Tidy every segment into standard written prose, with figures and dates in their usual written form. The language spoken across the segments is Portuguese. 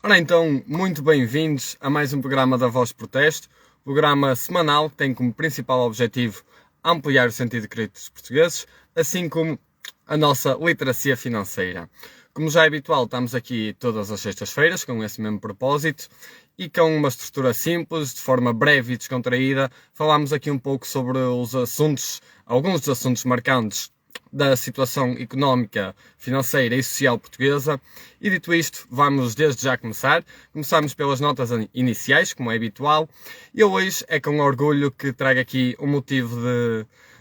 Ora então, muito bem-vindos a mais um programa da Voz Protesto, programa semanal que tem como principal objetivo ampliar o sentido crítico dos portugueses, assim como a nossa literacia financeira. Como já é habitual, estamos aqui todas as sextas-feiras com esse mesmo propósito e com uma estrutura simples, de forma breve e descontraída, falamos aqui um pouco sobre os assuntos, alguns dos assuntos marcantes da situação económica, financeira e social portuguesa. E dito isto, vamos desde já começar. Começamos pelas notas iniciais, como é habitual. E hoje é com orgulho que trago aqui um motivo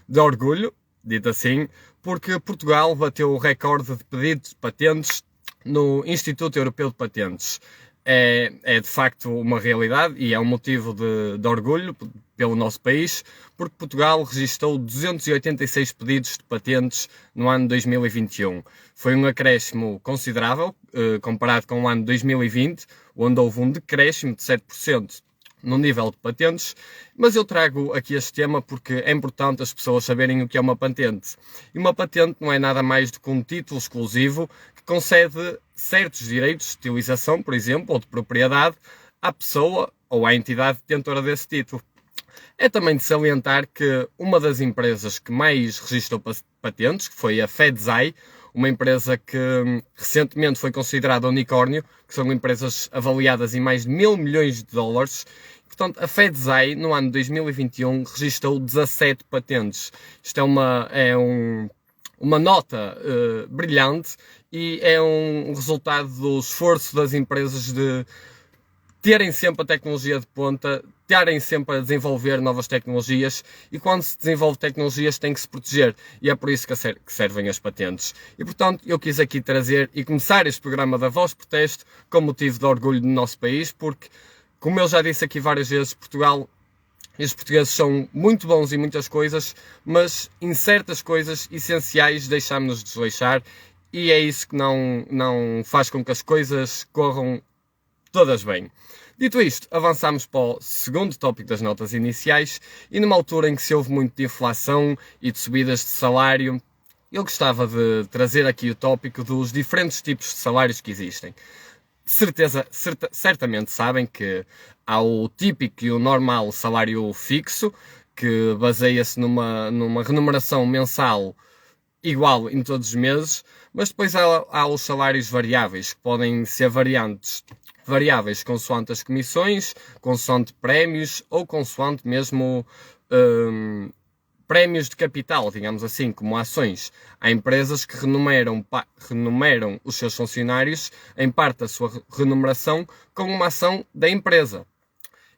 de orgulho, dito assim, porque Portugal bateu o recorde de pedidos de patentes no Instituto Europeu de Patentes. É de facto uma realidade e é um motivo de orgulho pelo nosso país, porque Portugal registrou 286 pedidos de patentes no ano 2021. Foi um acréscimo considerável, comparado com o ano 2020, onde houve um decréscimo de 7% no nível de patentes, mas eu trago aqui este tema porque é importante as pessoas saberem o que é uma patente. E uma patente não é nada mais do que um título exclusivo que concede certos direitos de utilização, por exemplo, ou de propriedade, à pessoa ou à entidade detentora desse título. É também de salientar que uma das empresas que mais registrou patentes, que foi a FedSci, uma empresa que recentemente foi considerada unicórnio, que são empresas avaliadas em mais de 1.000 milhões de dólares. Portanto, a FedSci, no ano 2021, registrou 17 patentes. Isto uma nota brilhante e é um resultado do esforço das empresas de terem sempre a tecnologia de ponta, estarem sempre a desenvolver novas tecnologias, e quando se desenvolve tecnologias tem que se proteger, e é por isso que servem as patentes. E portanto eu quis aqui trazer e começar este programa da Voz Protesto com motivo de orgulho do nosso país, porque, como eu já disse aqui várias vezes, Portugal e os portugueses são muito bons em muitas coisas, mas em certas coisas essenciais deixamos-nos desleixar, e é isso que não faz com que as coisas corram todas bem. Dito isto, avançamos para o segundo tópico das notas iniciais, e numa altura em que se houve muito de inflação e de subidas de salário, eu gostava de trazer aqui o tópico dos diferentes tipos de salários que existem. Certamente sabem que há o típico e o normal salário fixo, que baseia-se numa remuneração mensal igual em todos os meses, mas depois há os salários variáveis, que podem ser variáveis consoante as comissões, consoante prémios ou consoante mesmo prémios de capital, digamos assim, como ações. Há empresas que remuneram os seus funcionários em parte da sua remuneração com uma ação da empresa.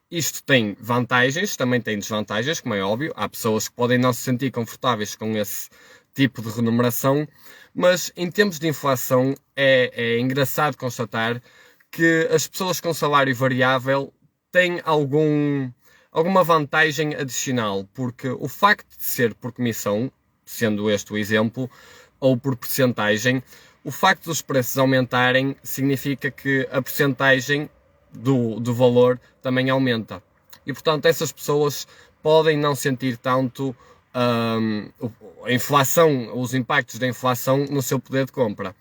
Isto tem vantagens, também tem desvantagens, como é óbvio. Há pessoas que podem não se sentir confortáveis com esse tipo de remuneração, mas em termos de inflação é engraçado constatar que as pessoas com salário variável têm alguma vantagem adicional, porque o facto de ser por comissão, sendo este o exemplo, ou por percentagem, o facto dos preços aumentarem significa que a percentagem do valor também aumenta. E, portanto, essas pessoas podem não sentir tanto a inflação, os impactos da inflação no seu poder de compra.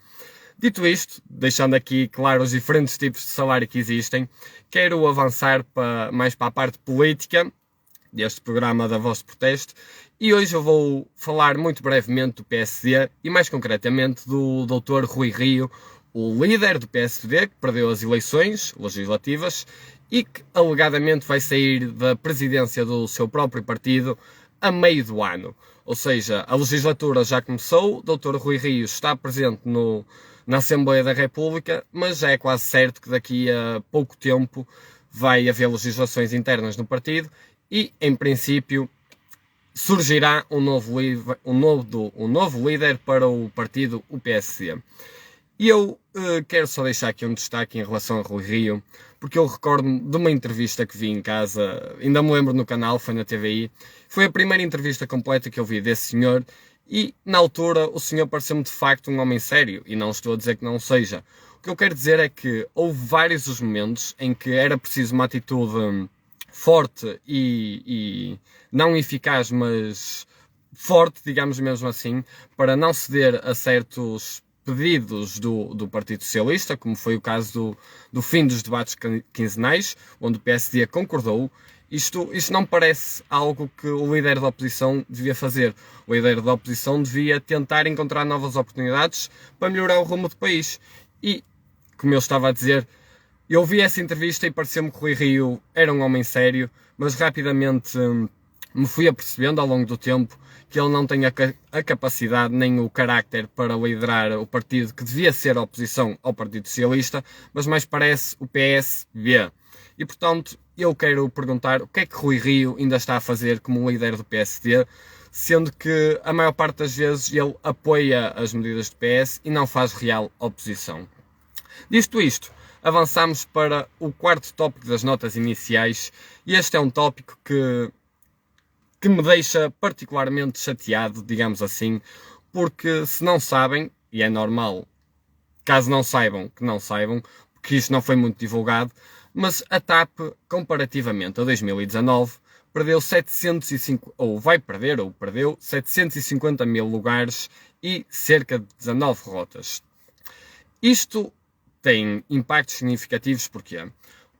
Dito isto, deixando aqui claro os diferentes tipos de salário que existem, quero avançar mais para a parte política deste programa da Voz de Protesto, e hoje eu vou falar muito brevemente do PSD e mais concretamente do Dr. Rui Rio, o líder do PSD que perdeu as eleições legislativas e que alegadamente vai sair da presidência do seu próprio partido a meio do ano. Ou seja, a legislatura já começou, o Dr. Rui Rio está presente na Assembleia da República, mas já é quase certo que daqui a pouco tempo vai haver legislações internas no partido e, em princípio, surgirá um novo líder para o partido, o PSD. E eu quero só deixar aqui um destaque em relação a Rui Rio, porque eu recordo-me de uma entrevista que vi em casa, ainda me lembro no canal, foi na TVI, foi a primeira entrevista completa que eu vi desse senhor, e na altura o senhor pareceu-me de facto um homem sério, e não estou a dizer que não seja. O que eu quero dizer é que houve vários os momentos em que era preciso uma atitude forte e não eficaz, mas forte, digamos mesmo assim, para não ceder a certos pedidos do Partido Socialista, como foi o caso do fim dos debates quinzenais, onde o PSD concordou. Isto não parece algo que o líder da oposição devia fazer. O líder da oposição devia tentar encontrar novas oportunidades para melhorar o rumo do país. E, como eu estava a dizer, eu vi essa entrevista e pareceu-me que o Rui Rio era um homem sério, mas rapidamente me fui apercebendo ao longo do tempo que ele não tem a capacidade nem o carácter para liderar o partido que devia ser a oposição ao Partido Socialista, mas mais parece o PSB. E, portanto, eu quero perguntar o que é que Rui Rio ainda está a fazer como líder do PSD, sendo que a maior parte das vezes ele apoia as medidas do PS e não faz real oposição. Dito isto, avançamos para o quarto tópico das notas iniciais, e este é um tópico que me deixa particularmente chateado, digamos assim, porque se não sabem, e é normal, caso não saibam, que não saibam, porque isto não foi muito divulgado, mas a TAP, comparativamente a 2019, perdeu 750 mil lugares e cerca de 19 rotas. Isto tem impactos significativos, porquê?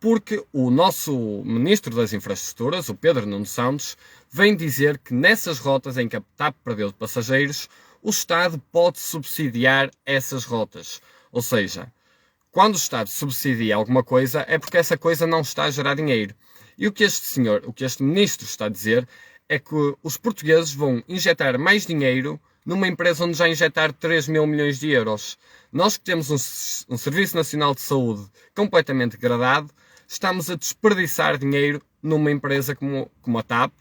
Porque o nosso Ministro das Infraestruturas, o Pedro Nuno Santos, vem dizer que nessas rotas em que a TAP perdeu de passageiros, o Estado pode subsidiar essas rotas. Ou seja, quando o Estado subsidia alguma coisa é porque essa coisa não está a gerar dinheiro. E o que este Ministro está a dizer é que os portugueses vão injetar mais dinheiro numa empresa onde já injetaram 3 mil milhões de euros. Nós que temos um Serviço Nacional de Saúde completamente degradado, estamos a desperdiçar dinheiro numa empresa como a TAP,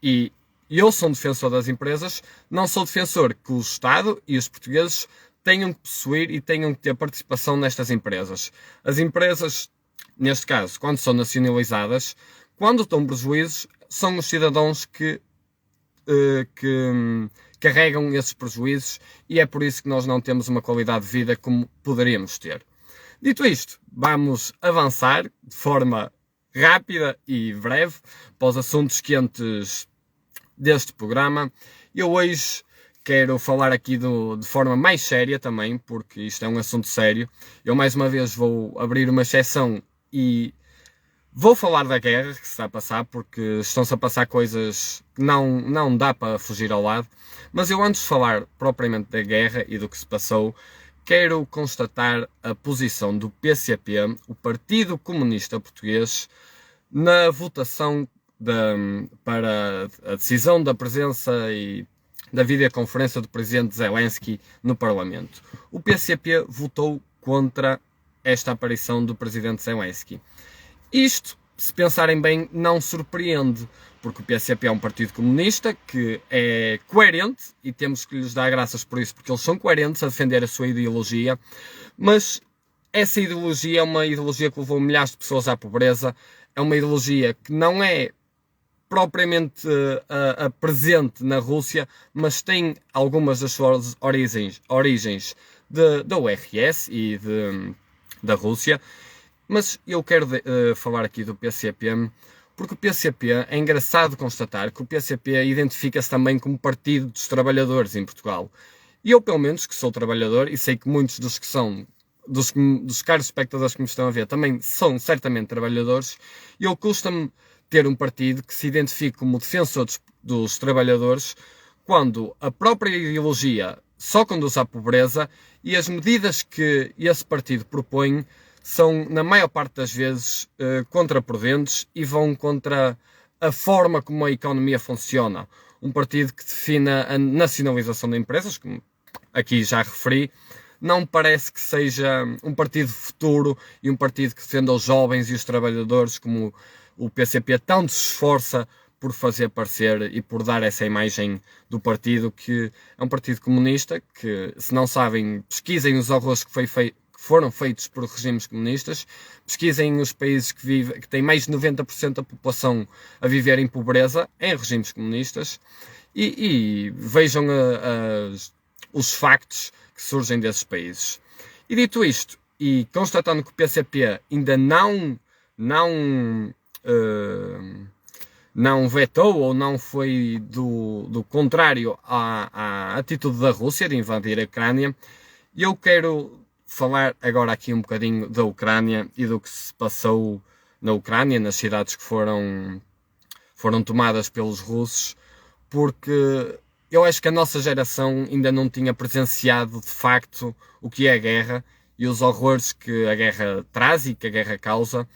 e eu sou um defensor das empresas, não sou defensor que o Estado e os portugueses tenham que possuir e tenham que ter participação nestas empresas. As empresas, neste caso, quando são nacionalizadas, quando estão prejuízos, são os cidadãos que carregam esses prejuízos, e é por isso que nós não temos uma qualidade de vida como poderíamos ter. Dito isto, vamos avançar de forma rápida e breve para os assuntos quentes deste programa. Eu hoje quero falar aqui de forma mais séria também, porque isto é um assunto sério. Eu mais uma vez vou abrir uma exceção e vou falar da guerra que se está a passar, porque estão-se a passar coisas que não dá para fugir ao lado. Mas eu, antes de falar propriamente da guerra e do que se passou, quero constatar a posição do PCP, o Partido Comunista Português, na votação para a decisão da presença e da videoconferência do presidente Zelensky no Parlamento. O PCP votou contra esta aparição do presidente Zelensky. Isto, se pensarem bem, não surpreende, porque o PCP é um partido comunista que é coerente, e temos que lhes dar graças por isso, porque eles são coerentes a defender a sua ideologia, mas essa ideologia é uma ideologia que levou milhares de pessoas à pobreza, é uma ideologia que não é propriamente presente na Rússia, mas tem algumas das suas origens da URSS e da Rússia. Mas eu quero falar aqui do PCP, porque o PCP, é engraçado constatar que o PCP identifica-se também como partido dos trabalhadores em Portugal. E eu, pelo menos, que sou trabalhador, e sei que muitos dos que são, dos caros espectadores que me estão a ver, também são certamente trabalhadores, e eu custa-me ter um partido que se identifique como defensor dos trabalhadores, quando a própria ideologia só conduz à pobreza, e as medidas que esse partido propõe são, na maior parte das vezes, contraproducentes e vão contra a forma como a economia funciona. Um partido que defina a nacionalização de empresas, como aqui já referi, não parece que seja um partido futuro e um partido que defenda os jovens e os trabalhadores, como o PCP tanto se esforça por fazer parecer e por dar essa imagem do partido, que é um partido comunista, que, se não sabem, pesquisem os horrores que foram feitos por regimes comunistas, pesquisem os países que têm mais de 90% da população a viver em pobreza em regimes comunistas, e vejam os factos que surgem desses países. E dito isto, e constatando que o PCP ainda não vetou ou não foi do contrário à atitude da Rússia de invadir a Ucrânia, E eu quero falar agora aqui um bocadinho da Ucrânia e do que se passou na Ucrânia, nas cidades que foram tomadas pelos russos, porque eu acho que a nossa geração ainda não tinha presenciado de facto o que é a guerra e os horrores que a guerra traz e que a guerra causa.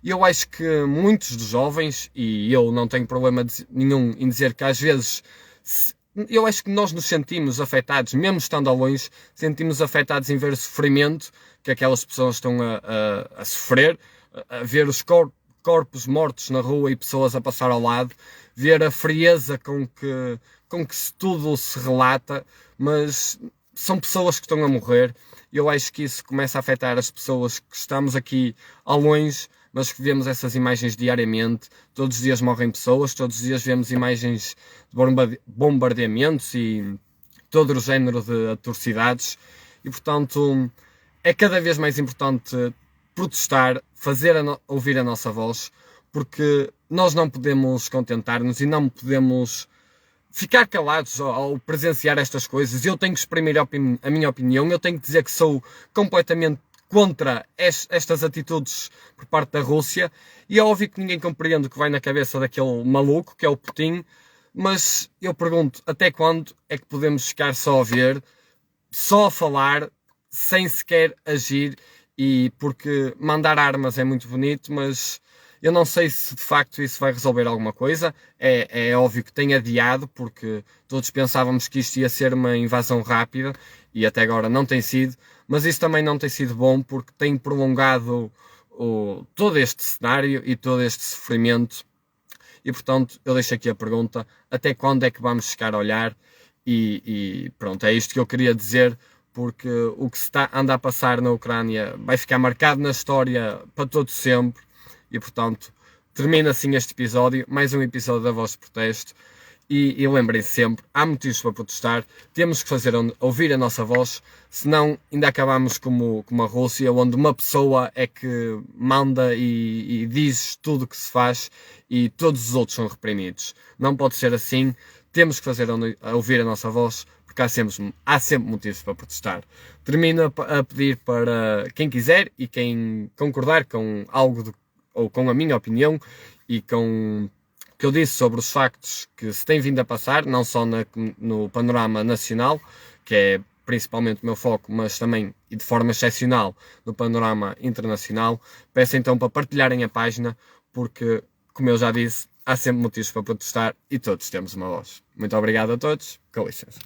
E eu acho que muitos dos jovens, e eu não tenho problema nenhum em dizer que às vezes, eu acho que nós nos sentimos afetados, mesmo estando longe, sentimos afetados em ver o sofrimento que aquelas pessoas estão a sofrer, a ver os corpos mortos na rua e pessoas a passar ao lado, ver a frieza com que tudo se relata, mas são pessoas que estão a morrer. Eu acho que isso começa a afetar as pessoas que estamos aqui ao longe, mas que vemos essas imagens diariamente. Todos os dias morrem pessoas, todos os dias vemos imagens de bombardeamentos e todo o género de atrocidades. E, portanto, é cada vez mais importante protestar, ouvir a nossa voz, porque nós não podemos contentar-nos e não podemos ficar calados ao presenciar estas coisas. Eu tenho que exprimir a minha opinião, eu tenho que dizer que sou completamente contra estas atitudes por parte da Rússia, e é óbvio que ninguém compreende o que vai na cabeça daquele maluco que é o Putin, mas eu pergunto, até quando é que podemos ficar só a ver, só a falar, sem sequer agir? E porque mandar armas é muito bonito, mas eu não sei se de facto isso vai resolver alguma coisa. É óbvio que tem adiado, porque todos pensávamos que isto ia ser uma invasão rápida e até agora não tem sido, mas isso também não tem sido bom porque tem prolongado todo este cenário e todo este sofrimento. E portanto, eu deixo aqui a pergunta: até quando é que vamos ficar a olhar? E pronto, é isto que eu queria dizer, porque o que se anda a passar na Ucrânia vai ficar marcado na história para todo sempre. E portanto, termina assim este episódio, mais um episódio da Voz de Protesto. E lembrem-se sempre, há motivos para protestar, temos que fazer ouvir a nossa voz, senão ainda acabamos como a Rússia, onde uma pessoa é que manda e diz tudo o que se faz e todos os outros são reprimidos. Não pode ser assim, temos que fazer ouvir a nossa voz, porque há sempre motivos para protestar. Termino a pedir para quem quiser e quem concordar com algo ou com a minha opinião e com que eu disse sobre os factos que se tem vindo a passar, não só no panorama nacional, que é principalmente o meu foco, mas também e de forma excepcional no panorama internacional. Peço então para partilharem a página, porque, como eu já disse, há sempre motivos para protestar e todos temos uma voz. Muito obrigado a todos, com licença.